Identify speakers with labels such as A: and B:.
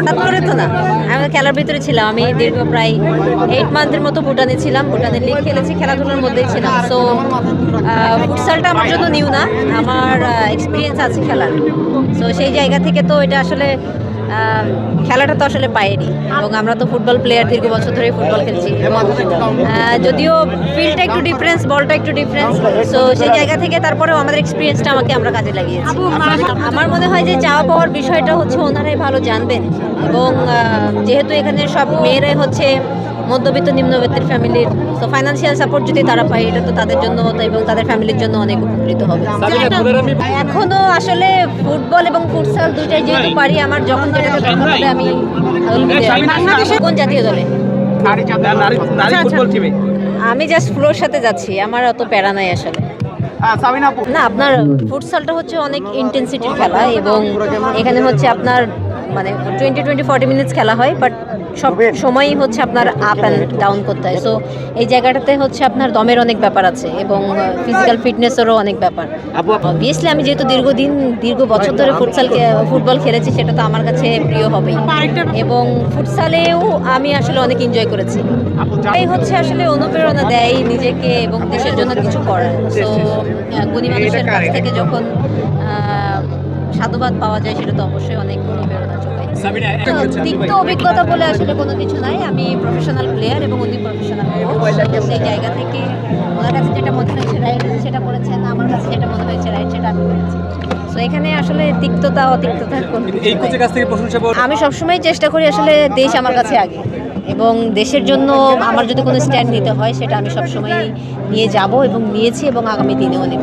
A: হঠাৎ করে তো না, আমি খেলার ভিতরে ছিলাম। আমি দীর্ঘ প্রায় 8 মান্থের মতো ভুটানে ছিলাম, ভুটানের লিগ খেলেছি, খেলাধুলার মধ্যেই ছিলাম। সো ফুটসালটা আমার জন্য নিউ না, আমার এক্সপিরিয়েন্স আছে খেলার। সো সেই জায়গা থেকে তো এটা আসলে খেলাটা তো আসলে পাইনি, এবং আমরা তো ফুটবল প্লেয়ার, দীর্ঘ বছর ধরে ফুটবল খেলছি। যদিও ফিল্ডটা একটু ডিফারেন্স, বলটা একটু ডিফারেন্স, সো সেই জায়গা থেকে তারপরেও আমাদের এক্সপিরিয়েন্সটা আমরা কাজে লাগিয়েছি। আমার মনে হয় যে চাওয়া পাওয়ার বিষয়টা হচ্ছে ওনারাই ভালো জানবেন, এবং যেহেতু এখানে সব মেয়েরাই হচ্ছে মধ্যবিত্ত নিম্নবিত্তের ফ্যামিলির, তো ফাইন্যান্সিয়াল সাপোর্ট যদি তারা পায়, এটা তো তাদের জন্য এবং তাদের ফ্যামিলির জন্য অনেক উপকৃত হবে। এখনো আসলে ফুটবল এবং ফুটসাল দুইটাই যেহেতু পারি, আমার যখন যেটা দরকার হবে আমি কোন জাতীয় দলে, আমি জাস্ট ফ্লোর সাথে যাচ্ছি, আমার অত প্যারা নাই আসলে। না, আপনার ফুটসালটা হচ্ছে অনেক ইন্টেন্সিটির খেলা, এবং এখানে হচ্ছে আপনার মানে 20-40 মিনিটস খেলা হয়, বাট সব সময়ই হচ্ছে আপনার আপ অ্যান্ড ডাউন করতে হয়। সো এই জায়গাটাতে হচ্ছে আপনার দমের অনেক ব্যাপার আছে, এবং ফিজিক্যাল ফিটনেসেরও অনেক ব্যাপার। অবভিয়াসলি আমি যেহেতু দীর্ঘ বছর ধরে ফুটবল খেলেছি, সেটা তো আমার কাছে প্রিয় হবেই, এবং ফুটসালেও আমি আসলে অনেক এনজয় করেছি। এই হচ্ছে আসলে অনুপ্রেরণা দেয় নিজেকে এবং দেশের জন্য কিছু করার। সো গুণী মানুষের কাছ থেকে যখন সাধুবাদ পাওয়া যায়, সেটা তো অবশ্যই অনেক অনুপ্রেরণা যোগায়। তিক্ত অভিজ্ঞতা বলে আসলে কোনো কিছু নাই, আমি প্রফেশনাল প্লেয়ার এবং উনি প্রফেশনাল কোচ। সেই জায়গা থেকে ওনার কাছে যেটা মনে হয়েছে রাইট সেটা করেছেন, আমার কাছে যেটা মনে হয়েছে রাইট সেটা আমি করেছি। তো এখানে আসলে তিক্ততা অতিক্ততার কোনো আমি সবসময় চেষ্টা করি আসলে দেশ আমার কাছে আগে, এবং দেশের জন্য আমার যদি কোনো স্ট্যান্ড নিতে হয়, সেটা আমি সবসময় নিয়ে যাব এবং নিয়েছি, এবং আগামী দিনেও নেব।